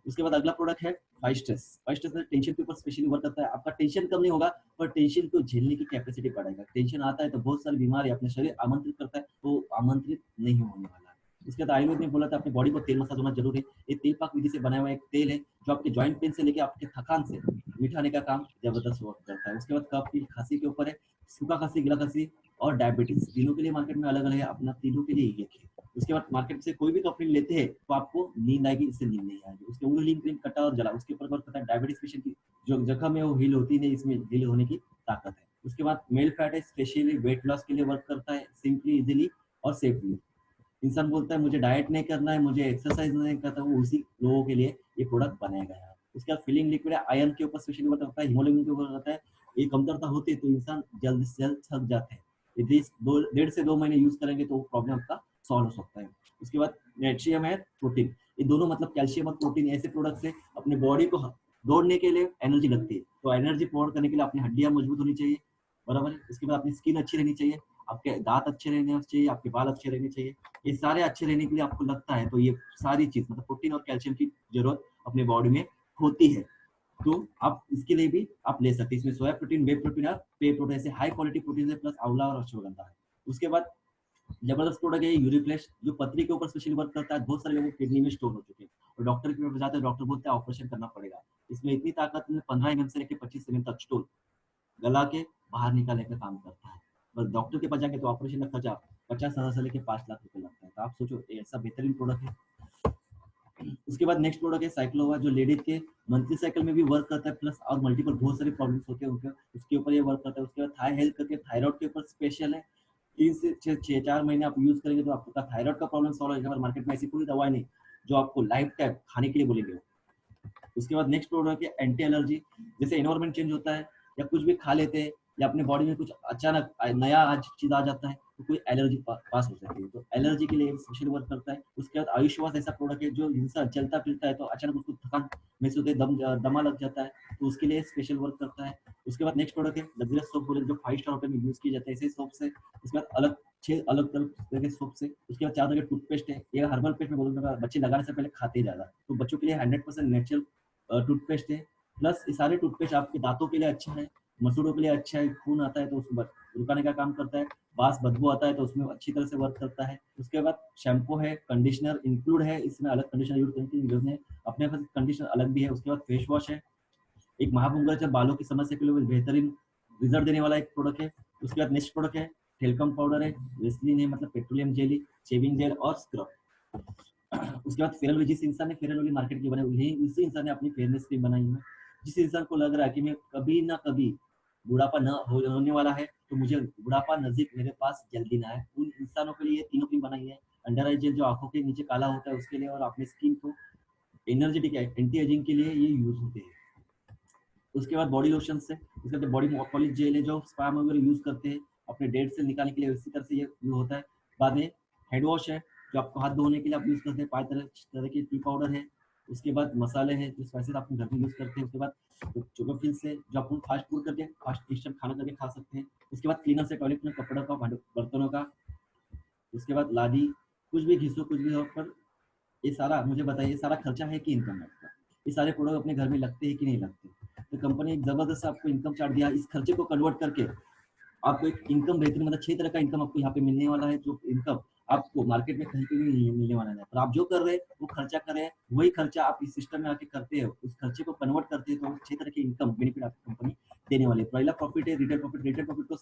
उसके बाद अगला प्रोडक्ट है फाइव स्ट्रेस। फाइव स्ट्रेस में टेंशन के ऊपर स्पेशली वर्क करता है। आपका टेंशन कम नहीं होगा पर टेंशन को झेलने की कैपेसिटी बढ़ाएगा। टेंशन आता है तो बहुत सारी बीमारी अपने शरीर आमंत्रित करता है, तो आमंत्रित नहीं होने वाला है। उसके बाद आयुर्वेद में बोला था अपनी बॉडी को तेल मसाज होना जरूरी है। ये तेल पाक विधि से बनाया हुआ एक तेल है जो आपके जॉइंट पेन से लेके आपके थकान से मिटाने का काम जबरदस्त वर्क करता है। उसके बाद कफ की खांसी के ऊपर है सूखा खांसी, गला खांसी और डायबिटीज, तीनों के लिए मार्केट में अलग अलग है, अपना तीनों के लिए एक है। उसके बाद मार्केट से कोई भी कंपनी लेते हैं तो आपको नींद आएगी, इससे नींद नहीं आएगी। उसके हीलिंग क्रीम कटा और जला, उसके ऊपर वर्क करता है। डायबिटीज पेशेंट की जो जख्म है वो हील होती नहीं, इसमें हील होने की ताकत है। उसके बाद मेल फैट है, स्पेशली वेट लॉस के लिए वर्क करता है, सिंपली इजिली और सेफली। इंसान बोलता है मुझे डाइट नहीं करना है, मुझे एक्सरसाइज नहीं करता, वो उसी लोगों के लिए ये प्रोडक्ट बनाया गया है। उसके बाद फीलिंग लिक्विड है, आयरन के ऊपर स्पेशली वर्क करता है, हीमोग्लोबिन के ऊपर करता है। ये कमतरता होती है तो इंसान जल्द से जल्द थक जाते हैं, यदि 1.5 से 2 महीने यूज करेंगे तो प्रॉब्लम आपका सॉल्व हो सकता है। उसके बाद नेट्रियम है, प्रोटीन, ये दोनों मतलब कैल्शियम और प्रोटीन ऐसे प्रोडक्ट्स है अपने बॉडी को दौड़ने के लिए एनर्जी लगती है, तो एनर्जी प्रोवाइड करने के लिए अपनी हड्डियां मजबूत होनी चाहिए, बराबर है। उसके बाद अपनी स्किन अच्छी रहनी चाहिए, आपके दांत अच्छे रहने चाहिए, आपके बाल अच्छे रहने चाहिए, ये सारे अच्छे रहने के लिए आपको लगता है तो ये सारी चीज मतलब प्रोटीन और कैल्शियम की जरूरत अपने बॉडी में होती है, तो आप इसके लिए भी आप ले सकते हैं। इसमें सोया प्रोटीन, वे प्रोटीन और पे प्रोटीन से हाई क्वालिटी प्रोटीन है, प्लस आंवला और अश्वगंधा है। उसके बाद जबरदस्त प्रोडक्ट है यूरिफ्लेश, जो पथरी के ऊपर स्पेशली वर्क करता है। बहुत सारे लोगों किडनी में स्टोन हो चुके हैं और डॉक्टर के पास जाते हैं, डॉक्टर बोलते हैं ऑपरेशन करना पड़ेगा। इसमें इतनी ताकत में 15 mm से लेकर 25 mm तक स्टोन गला के बाहर निकालने का काम करता है। बस डॉक्टर के पास जाके तो ऑपरेशन का खर्चा 50,000 से लेकर 5 लाख रुपए लगता है, तो आप सोचो ऐसा बेहतरीन प्रोडक्ट है। उसके बाद नेक्स्ट प्रोडक्ट है साइक्लोवा, जो लेडीज के मंथली साइकिल में भी वर्क करता है, प्लस और मल्टीपल बहुत सारे प्रॉब्लम्स होते हैं उनके, उसके ऊपर ये वर्क करता है। उसके बाद थाई हेल्थ करके थायराइड के ऊपर स्पेशल है। 3 से 4 महीने आप यूज करेंगे तो आपका थायराइड का प्रॉब्लम सॉल्व हो जाएगा। मार्केट में ऐसी कोई दवाई नहीं जो आपको लाइफ टाइम खाने के लिए बोलेंगे। उसके बाद नेक्स्ट प्रोडक्ट है एंटी एलर्जी, जैसे एनवायरमेंट चेंज होता है या कुछ भी खा लेते हैं या अपने बॉडी में कुछ अचानक नया आज चीज आ जाता है तो कोई एलर्जी पास हो सकती है, तो एलर्जी के लिए स्पेशल वर्क करता है। उसके बाद आयुष्वास ऐसा प्रोडक्ट है जो इंसान चलता फिरता है तो अचानक उसको थकान महसूस होती है, दमा लग जाता है, तो उसके लिए स्पेशल वर्क करता है। उसके बाद नेक्स्ट प्रोडक्ट है लग्जरियस सोप बोले, जो 5 स्टार होटल में यूज किए जाते हैं ऐसे सोप से। उसके बाद अलग 6 अलग तरह के सोप से। उसके बाद 4 तरह के टूथपेस्ट है, ये हर्बल पेस्ट में बोलूंगा बच्चे लगाने से पहले खाते ज्यादा, तो बच्चों के लिए 100% नेचुरल टूथपेस्ट है। प्लस ये सारे टूथपेस्ट आपके दांतों के लिए अच्छा है, मसूड़ों के लिए अच्छा है, खून आता है तो उसको रुकाने का काम करता है, बास बदबू आता है तो उसमें अच्छी तरह से वर्क करता है। उसके बाद शैम्पू है, कंडीशनर इंक्लूड है, इसमें अलग कंडीशनर यूज करने की जरूरत नहीं है, अपने पास कंडीशनर अलग भी है। उसके बाद फेस वॉश है, एक महाभुंगराच्या बालों की समस्या के लिए बेहतरीन रिजल्ट देने वाला एक प्रोडक्ट है। उसके बाद नेक्स्ट प्रोडक्ट है टेलकम पाउडर है, वेस्लिन है मतलब पेट्रोलियम जेली, शेविंग जेल और स्क्रब। उसके बाद फेयर जिस इंसान ने फेयर लवली मार्केट की बनाई हुई है, उसी इंसान ने अपनी फेयरनेस क्रीम बनाई हुई है। जिस इंसान को लग रहा है कि मैं कभी ना कभी बुढ़ापा न होने वाला है, तो मुझे बुढ़ापा नजदीक मेरे पास जल्दी ना है, उन इंसानों के लिए तीनों क्रीम बनाई है। अंडर आई जेल जो आंखों के नीचे काला होता है उसके लिए, और अपने स्किन को एनर्जेटिक एंटी एजिंग के लिए ये यूज होते हैं। उसके बाद बॉडी लोशन से, उसके बाद बॉडी पॉलिश जेल है जो स्पा में वगैरह यूज करते हैं अपने डेड सेल निकालने के लिए, इसी तरह से ये यूज होता है। बाद में हेड वॉश है जो आपको हाथ धोने के लिए आप यूज करते हैं, 5 तरह के टी पाउडर है। उसके बाद मसाले हैं जो स्पाइसेस आप घर में यूज करते हैं। उसके बाद चोकोफिल्स है जो आप फास्ट फूड करके फास्ट इंस्टेंट खाना करके खा सकते हैं। उसके बाद क्लीनर से टॉयलेट में कपड़ों का बर्तनों का। उसके बाद लादी, कुछ भी घिसो कुछ भी हो, पर ये सारा मुझे बताइए, ये सारा खर्चा है कि इनकम है आपका? ये सारे प्रोडक्ट अपने घर में लगते हैं कि नहीं लगते? तो कंपनी एक जबरदस्त आपको इनकम चार्ट दिया, इस खर्चे को कन्वर्ट करके आपको एक इनकम बेहतरीन मतलब 6 तरह का इनकम आपको यहाँ पे मिलने वाला है, जो इनकम आपको मार्केट में कहीं पे भी नहीं मिलने वाला है। पर आप जो कर रहे हैं वो खर्चा कर रहे हैं, वही खर्चा आप इस सिस्टम में आके करते हो, उस खर्चे को कन्वर्ट करते हैं, तो 6 तरह की इनकम बेनिफिट आपको कंपनी देने वाली है। पहला प्रॉफिट है रिटेल प्रॉफिट। रिटेल प्रॉफिट को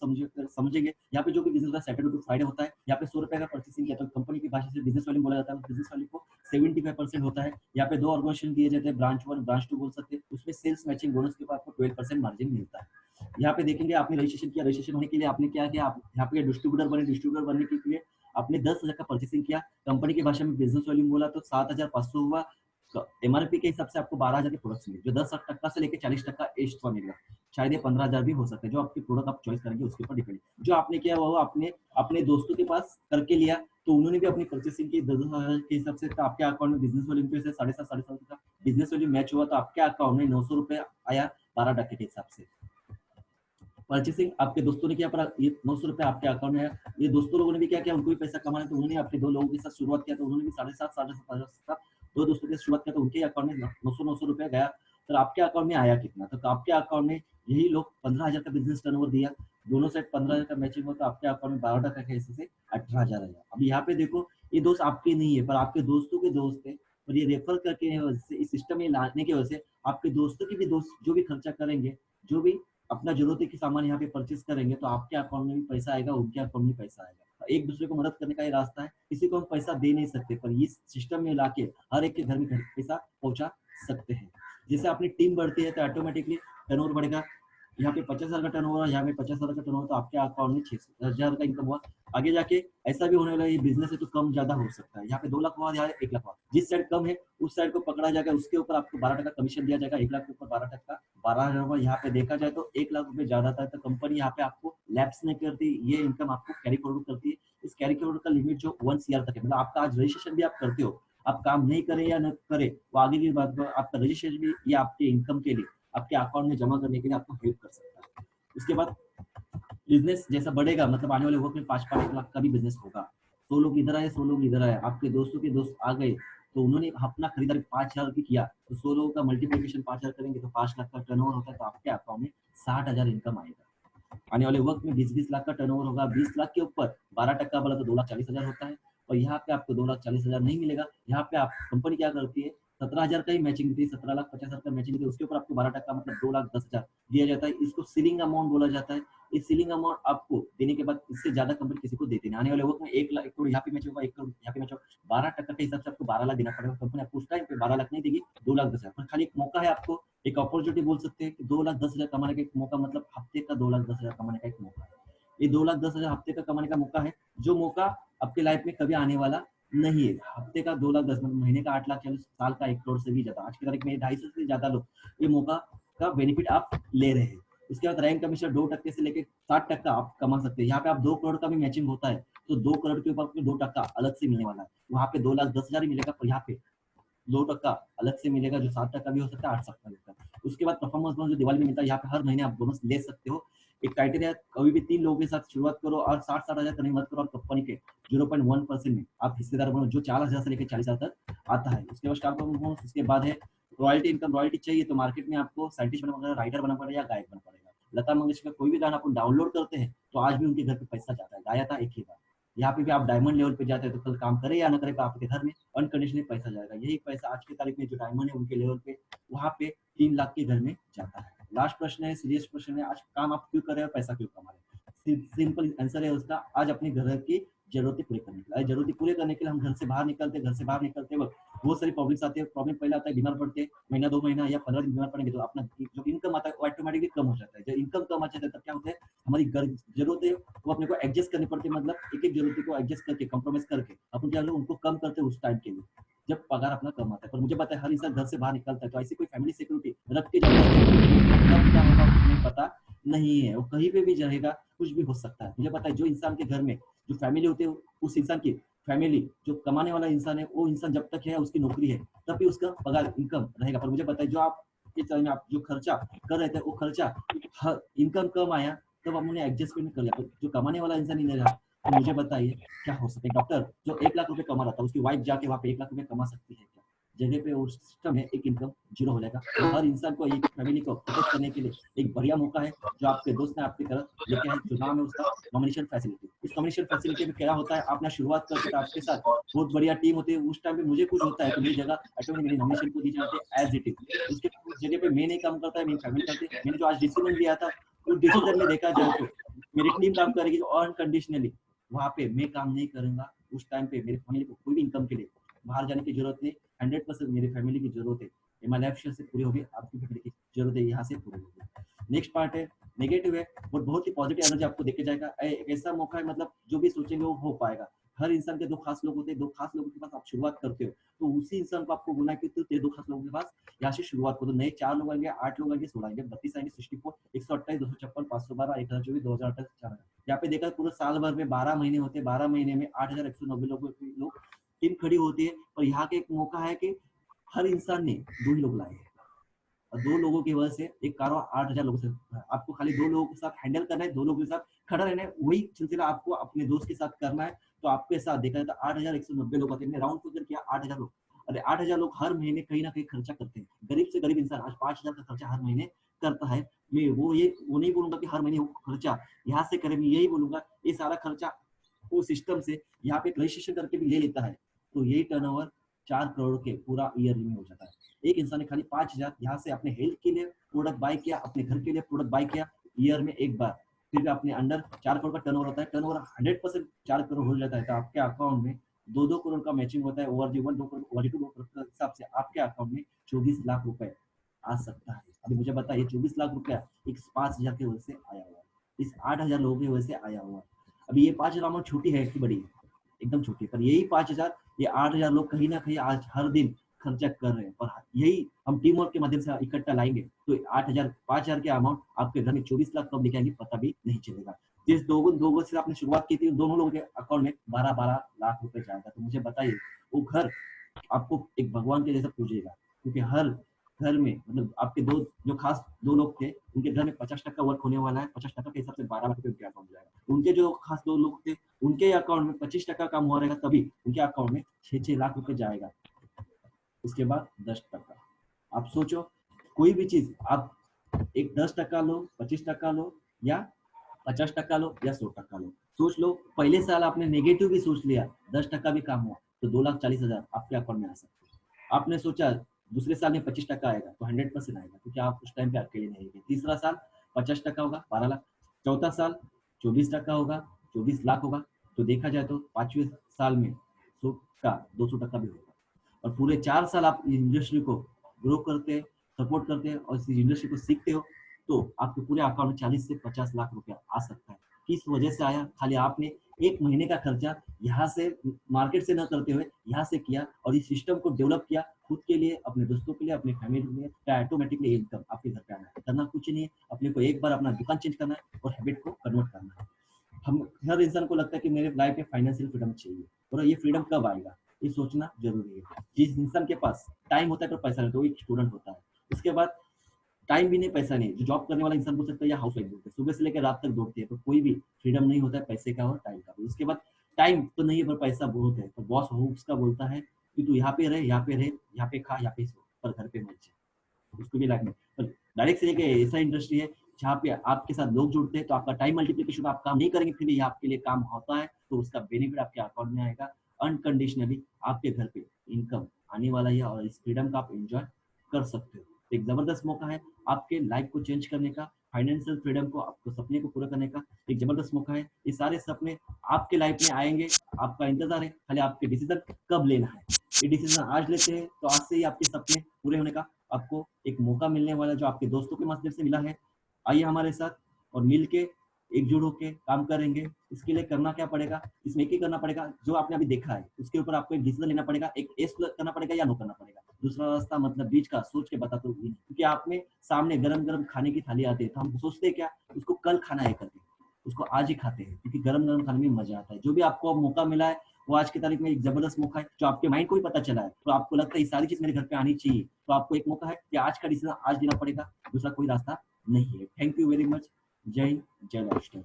समझेंगे, यहाँ पे जो भी बिजनेस होता है सैटरडे टू फ्राइडे होता है, यहाँ पे 100 रुपए का परचेसिंग किया तो कंपनी की भाषा से बिजनेस वैल्यू बोला जाता है, बिजनेस वैल्यू को 75% होता है। यहाँ पे 2 ऑर्गेनाइजेशन दिए जाते हैं, ब्रांच 1 ब्रांच 2 बोल सकते हैं, उसमें सेल्स मैचिंग बोनस के ऊपर आपको 12% मार्जिन मिलता है। यहाँ पे देखेंगे आपने रजिस्ट्रेशन किया, रजिस्ट्रेशन होने के लिए आपने क्या किया, आप यहाँ पे डिस्ट्रीब्यूटर बने, डिस्ट्रीब्यूटर बनने के लिए आपने 10,000 का परचेसिंग किया, कंपनी की भाषा में बिजनेस वैल्यू बोला तो 7,500 हुआ। एमआरपी के हिसाब से आपको 12,000 के प्रोडक्ट्स मिले, जो 10% से लेकर 40% एक्स्ट्रा मिलेगा। शायद ये 15,000 भी हो सकता है, जो आपके प्रोडक्ट आप चॉइस करेंगे उसके ऊपर डिपेंड। जो आपने किया वो आपने अपने दोस्तों के पास करके लिया, तो उन्होंने भी अपनी परचेसिंग की 10,000 के हिसाब से, तो आपके अकाउंट में बिजनेस वैल्यू के 7.5 का बिजनेस वैल्यू मैच हुआ, तो आपके अकाउंट में 900 रुपए आया 12% के हिसाब से। परचेसिंग आपके दोस्तों ने किया, पर ये 900 रुपए आपके अकाउंट में है। ये दोस्तों लोगों ने भी क्या किया, उनको भी पैसा कमाना, तो उन्होंने अपने 2 लोगों के साथ शुरुआत किया, तो उन्होंने भी 7,500 2 दोस्तों के शुरुआत किया, तो उनके अकाउंट में 900 रुपए गया। तो आपके अकाउंट में आया कितना? तो आपके अकाउंट में यही लोग 15,000 का बिजनेस टर्नओवर दिया, दोनों साइड 15,000 का मैचिंग हुआ, तो आपके अकाउंट में 12% के हिस्से से 18,000 आया। अब यहाँ पे देखो, ये दोस्त आपके नहीं है पर आपके दोस्तों के दोस्त है, और ये रेफर करके इस सिस्टम में लाने की वजह से आपके दोस्तों के भी दोस्त जो भी खर्चा करेंगे, जो भी अपना जरूरत की सामान यहाँ पे परचेस करेंगे, तो आपके अकाउंट में भी पैसा आएगा, उनके अकाउंट में पैसा आएगा। एक दूसरे को मदद करने का ये रास्ता है। किसी को हम पैसा दे नहीं सकते, पर इस सिस्टम में लाके हर एक के घर में पैसा पहुंचा सकते हैं। जैसे अपनी टीम बढ़ती है तो ऑटोमेटिकली टर्नओवर बढ़ेगा। यहाँ पे 50,000 का टर्नओवर है, यहाँ पे 50,000 का टर्नओवर, तो आपके अकाउंट में 6,000 का इनकम हुआ। आगे जाके ऐसा भी होने वाला है, ये बिजनेस है तो कम ज्यादा हो सकता है। यहाँ पे 2 लाख हुआ, यहाँ 1 लाख हुआ, जिस साइड कम है उस साइड को पकड़ा जाएगा, उसके ऊपर आपको 12% कमीशन दिया जाएगा। 1 लाख के ऊपर 12%, 12,000 रुपए यहाँ पे देखा जाए तो 1 लाख रुपए ज्यादा था, तो कंपनी यहाँ पे आपको लैप्स नहीं करती, ये इनकम आपको कैरी फॉरवर्ड करती है। इस कैरी फॉरवर्ड का लिमिट जो 1 CR तक है, मतलब आपका आज रजिस्ट्रेशन भी आप करते हो, आप काम नहीं करें या न करें वो आगे की बात, आपका रजिस्ट्रेशन भी ये आपके इनकम के लिए, आपके अकाउंट में जमा करने के लिए आपको हेल्प कर सकता है। उसके बाद बिजनेस जैसा बढ़ेगा, मतलब आने वाले वक्त में 5-5 लाख का भी बिजनेस होगा। 100 लोग इधर आए, 100 लोग इधर आए, आपके दोस्तों के दोस्त आ गए, तो उन्होंने अपना खरीदारी 5,000 भी किया, तो 100 लोगों का मल्टीप्लीकेशन 5,000 करेंगे तो 5 लाख का टर्नओवर होता है, तो आपके अकाउंट में 60,000 इनकम आएगा। आने वाले वक्त में 20-20 लाख का टर्नओवर होगा, 20 लाख के ऊपर 12% बोला तो 2,40,000 होता है। और यहाँ पे आपको 2,40,000 नहीं मिलेगा। यहाँ पे आप कंपनी क्या करती है, 17,000 का ही मैचिंग देती है, 17,50,000 का मैचिंग देती है, उसके ऊपर आपको 12% मतलब 2,10,000 दिया जाता है। इसको सीलिंग अमाउंट बोला जाता है। इस सीलिंग अमाउंट आपको देने के बाद इससे ज्यादा कंपनी किसी को देती नहीं। आने वाले वक्त में 1 करोड़ यहाँ पे मैच होगा, 1 करोड़ यहाँ पे मैच होगा, 12% के हिसाब से आपको 12 लाख देना पड़ेगा। कंपनी आपको उस टाइम पे 12 लाख नहीं देगी, 2,10,000, पर खाली एक मौका है आपको, एक अपॉर्चुनिटी बोल सकते हैं कि 2,10,000 कमाने का एक मौका, मतलब हफ्ते का 2,10,000 कमाने का एक मौका है। ये 2,10,000 हफ्ते का कमाने का मौका है, जो मौका आपके लाइफ में कभी आने वाला नहीं है। हफ्ते का 2,10,000 मतलब महीने का 8 लाख, साल का 1 करोड़ से भी ज्यादा, आज की तारीख में 250 से ज्यादा लोग ये मौका का बेनिफिट आप ले रहे हैं। उसके बाद रैंक कमीशन 2% से लेके 60% आप कमा सकते हैं। यहाँ पे आप 2 करोड़ का भी मैचिंग होता है, तो 2 करोड़ के ऊपर आपको 2% अलग से मिलने वाला है। वहाँ पे 2,10,000 ही मिलेगा, पर यहाँ पे 2% अलग से मिलेगा, जो 7% भी हो सकता है, 8% भी हो सकता है। उसके बाद परफॉर्मेंस बोनस जो दिवाली में मिलता है, यहाँ पे हर महीने आप बोनस ले सकते हो। एक क्राइटेरिया, कभी भी 3 लोगों के साथ शुरुआत करो और 60-60 हज़ार करने मत करो, और कंपनी के 0.1% में आप हिस्सेदार बनो, जो 4,000 से लेकर 40,000 तक आता है। उसके बाद स्टार परफॉर्मेंस, उसके बाद है रॉयल्टी इनकम। रॉयल्टी चाहिए तो मार्केट में आपको साइंटिस्ट बनना पड़ेगा, राइटर बनना पड़ेगा, या गायक बनना पड़ेगा। लता मंगेशकर कोई भी गाना अपन डाउनलोड करते हैं, तो आज भी उनके घर पे पैसा जाता है, गाया था एक ही बार। यहाँ पे भी आप डायमंड लेवल पे जाते हैं, तो कल काम करे या ना करे, आपके घर में अनकंडीशनली पैसा जाएगा। यही पैसा आज की तारीख में जो डायमंड है उनके लेवल पे, वहाँ पे 3 लाख के घर में जाता है। लास्ट प्रश्न है, सीरियस प्रश्न है, आज काम आप क्यों कर रहे हो, पैसा क्यों कमा रहे हो? सिंपल आंसर है उसका, आज अपने घर की जरूरतें पूरी करने के लिए। जरूरतें पूरे करने के लिए हम घर से बाहर निकलते वक्त बहुत सारी प्रॉब्लम्स आती है। प्रॉब्लम पहला आता है, बीमार पड़ते हैं, महीना 2 महीना या 15 दिन बीमार पड़ेंगे, तो अपना जो इनकम आता है वो ऑटोमेटिकली कम हो जाता है। जब इनकम कम आ जाता है, तब क्या होता है, हमारी जरूरतें वो अपने को एडजस्ट करनी पड़ती है। मतलब एक एक जरूरत को एडजस्ट करके, कॉम्प्रोमाइज करके अपन क्या लोग उनको कम करते हैं उस टाइम के लिए, जब पगार अपना कम आता है। पर मुझे पता है हर इंसान घर से बाहर निकलता है, तो ऐसी कोई फैमिली सिक्योरिटी रख के जाता है, कब क्या होगा नहीं पता नहीं है, वो कहीं पे भी रहेगा, कुछ भी हो सकता है। मुझे पता है जो इंसान के घर में जो फैमिली होती है, उस इंसान की फैमिली, जो कमाने वाला इंसान है, वो इंसान जब तक है, उसकी नौकरी है, तब भी उसका पगार इनकम रहेगा। पर मुझे पता है जो आप इस समय आप जो खर्चा कर रहे थे, वो खर्चा इनकम कम आया, तब हमने एडजस्टमेंट कर लिया। जो कमाने वाला इंसान ही नहीं रहा, तो मुझे बताइए क्या हो सकता है। डॉक्टर जो 1 लाख रुपए कमा रहा था, उसकी वाइफ जाके वहाँ पे 1 लाख रुपए कमा सकती है क्या? जगह पे वो सिस्टम है, एक इनकम जीरो हो जाएगा। तो हर इंसान को, एक फैमिली को प्रोटेक्ट करने के लिए एक बढ़िया मौका है, जो आपके दोस्त ने आपकी तरफ लेके आए, जो नाम है उसका नॉमिनेशन फैसिलिटी। इस नॉमिनेशन फैसिलिटी में क्या होता है, आपने शुरुआत करते तो आपके साथ बहुत बढ़िया टीम होती है। उस टाइम पे मुझे कुछ होता है, तो मेरी जगह ऑटोमेटिक मेरी नॉमिनेशन को दी जाती है एज इट इज। उसके उस जगह पे मैं नहीं काम करता है, मेरी फैमिली करती है। मैंने जो आज डिसीजन लिया था, उस डिसीजन में देखा जाए तो मेरी टीम काम करेगी अनकंडीशनली। वहाँ पे मैं काम नहीं करूंगा। उस टाइम पे मेरी फैमिली को कोई भी इनकम के लिए बाहर जाने की जरूरत नहीं। 100% मेरी फैमिली की जरूरत है, हिमालय से पूरी होगी, आपकी फैमिली की जरूरत है यहाँ से पूरी होगी। नेक्स्ट पार्ट है नेगेटिव है, और बहुत ही पॉजिटिव एनर्जी आपको देके जाएगा। एक ऐसा मौका है, मतलब जो भी सोचेंगे वो हो पाएगा। हर इंसान के 2 खास लोग होते हैं, 2 खास लोगों के पास आप शुरुआत करते हो, तो उसी इंसान को आपको बोलना है कि तू तेरे 2 खास लोगों के पास यहाँ से शुरुआत करो। नए 4 लोग आएंगे, 8 लोग आएंगे, 16 आएंगे, 32 आएंगे, 64, 128, 256, 512, 1024, 2028, 4000। यहाँ पे देखा पूरे साल भर में 12 महीने होते हैं, 12 महीने में 8,190 लोग टीम खड़ी होती है। और यहाँ के एक मौका है कि हर इंसान ने 2 ही लोग लाए हैं, और 2 लोगों की वजह से एक कारवां 8,000 लोगों से आपको खाली 2 लोगों के साथ हैंडल करना है, 2 लोगों के साथ खड़ा रहना है। वही सिलसिला आपको अपने दोस्त के साथ करना है। तो आपके साथ देखा जाए तो 8,190 लोग आते हैं। राउंड फिगर किया 8,000 लोग। अरे 8,000 लोग हर महीने कहीं ना कहीं खर्चा करते हैं। गरीब से गरीब इंसान आज 5,000 का खर्चा हर महीने करता है। मैं वो नहीं बोलूंगा कि हर महीने वो खर्चा यहाँ से करें, मैं यही बोलूंगा ये सारा खर्चा वो सिस्टम से यहाँ पे रजिस्ट्रेशन करके भी ले लेता है। तो यही टर्नओवर 4 करोड़ के पूरा ईयरली में हो जाता है। एक इंसान ने खाली 5,000 यहाँ से अपने हेल्थ के लिए प्रोडक्ट बाय किया, अपने घर के लिए प्रोडक्ट बाय किया ईयर में एक बार, फिर भी अपने अंडर 4 करोड़ का टर्नओवर होता है। टर्नओवर 100% 4 करोड़ हो जाता है, तो आपके अकाउंट में 2-2 करोड़ का मैचिंग होता है। ओवर जी 1 2 करोड़, ओवर जी 2 करोड़ के हिसाब से आपके अकाउंट में 24 लाख रुपए आ सकता है। अभी मुझे बताइए 24 लाख रुपया एक 5,000 की वजह से आया हुआ है, इस 8,000 लोगों की वजह से आया हुआ है। अभी ये 5,000 अमाउंट छोटी है कि बड़ी है? एकदम छोटी है। पर यही 5,000, ये 8,000 लोग कहीं ना कहीं आज हर दिन खर्चा कर रहे हैं, और यही हम टीम वर्क के माध्यम से इकट्ठा लाएंगे, तो 8,000 5,000 के अमाउंट आपके घर में 24 लाख कब लेके आएंगे पता भी नहीं चलेगा। जिस दोनों से आपने शुरुआत की थी, उन दोनों लोगों के अकाउंट में 12-12 लाख रुपए जाएगा। तो मुझे बताइए वो घर आपको एक भगवान के जैसा पूजेगा, क्योंकि हर घर में, मतलब आपके दो जो खास 2 लोग थे, उनके घर में 50% वर्क होने वाला है। 50% के हिसाब से 12 लाख रुपए उनके अकाउंट में जाएगा। उनके जो खास 2 लोग थे, उनके अकाउंट में 25% काम हुआ रहेगा, तभी उनके अकाउंट में 6-6 लाख रुपए जाएगा। उसके बाद 10%। आप सोचो, कोई भी चीज आप एक 10% लो, 25% लो, या 50% लो, या 100% लो। सोच लो, पहले साल आपने नेगेटिव भी सोच लिया, 10% भी काम हुआ, तो 2,40,000 आपके अकाउंट में आ सकते हैं। आपने सोचा दूसरे साल में 25% आएगा, तो 100% आएगा, क्योंकि आप उस टाइम पे अकेले नहीं थे। तीसरा साल 50% होगा, 12 लाख। चौथा साल 24% होगा, 24 लाख होगा। तो देखा जाए तो 5वें साल में 100 का 200% भी होगा। और पूरे 4 साल आप इंडस्ट्री को ग्रो करते हैं, सपोर्ट करते हैं, और इस इंडस्ट्री को सीखते हो, तो आपके पूरे अकाउंट में 40 से 50 लाख रुपया आ सकता है। किस वजह से आया? खाली आपने 1 महीने का खर्चा यहाँ से मार्केट से न करते हुए यहाँ से किया, और इस सिस्टम को डेवलप किया खुद के लिए, अपने दोस्तों के लिए, अपने फैमिली के लिए, तो ऑटोमेटिकली इनकम आपके घर पे आना है। करना कुछ नहीं है, अपने को एक बार अपना दुकान चेंज करना है और हैबिट को कन्वर्ट करना है। हम हर इंसान को लगता है कि मेरे लाइफ में फाइनेंशियल फ्रीडम चाहिए, और ये फ्रीडम कब आएगा, ये सोचना ज़रूरी है। जिस इंसान के पास टाइम होता है पर पैसा नहीं होता, वो एक स्टूडेंट होता है। उसके बाद टाइम भी नहीं, पैसा नहीं, जो जॉब करने वाला इंसान बोल सकता है या हाउसवाइफ बोलते हैं, सुबह से लेकर रात तक दौड़ती है, पर कोई भी फ्रीडम नहीं होता है पैसे का और टाइम का भी। उसके बाद टाइम तो नहीं है पर पैसा बहुत है, पर बॉस हो उसका बोलता है कि तू यहाँ पे रह, यहाँ पे रह, यहाँ पे खा, यहाँ पे सो, पर घर पे मत जा। उसको भी लाइफ में पर डायरेक्ट से लेके ऐसा इंडस्ट्री है जहाँ पे आपके साथ लोग जुड़ते हैं, तो आपका टाइम मल्टीप्लिकेशन आप काम नहीं करेंगे फिर भी आपके लिए काम होता है, तो उसका बेनिफिट आपके अकाउंट में आएगा अनकंडीशनली, आपके घर पे इनकम आने वाला है और इस फ्रीडम का आप एंजॉय कर सकते हो। एक जबरदस्त मौका है आपके लाइफ को चेंज करने का, फाइनेंशियल फ्रीडम को, आपको सपने को पूरा करने का एक जबरदस्त मौका है। ये सारे सपने आपके लाइफ में आएंगे, आपका इंतजार है, खाली आपके डिसीजन कब लेना है। ये डिसीजन आज लेते हैं तो आज से ही आपके सपने पूरे होने का आपको एक मौका मिलने वाला है, जो आपके दोस्तों के माध्यम से मिला है। आइए हमारे साथ और मिल के एकजुट होके काम करेंगे। इसके लिए करना क्या पड़ेगा, इसमें एक ही करना पड़ेगा जो आपने अभी देखा है, उसके ऊपर आपको एक डिसीजन लेना पड़ेगा, एक येस करना पड़ेगा या नो करना पड़ेगा। दूसरा रास्ता मतलब बीच का सोच के बताते हुए, क्योंकि आप में सामने गरम-गरम खाने की थाली आती है, तो हम सोचते हैं क्या, उसको कल खाना है करके, उसको आज ही खाते हैं, क्योंकि गरम-गरम खाने में मज़ा आता है। जो भी आपको अब मौका मिला है, वो आज की तारीख में एक ज़बरदस्त मौका है, जो आपके माइंड को भी पता चला है, तो आपको लगता है ये सारी चीज़ मेरे घर पे आनी चाहिए, तो आपको एक मौका है कि आज का डिसीजन आज लेना पड़ेगा, दूसरा कोई रास्ता नहीं है। Thank you very much. जय हिंद, जय राष्ट्र।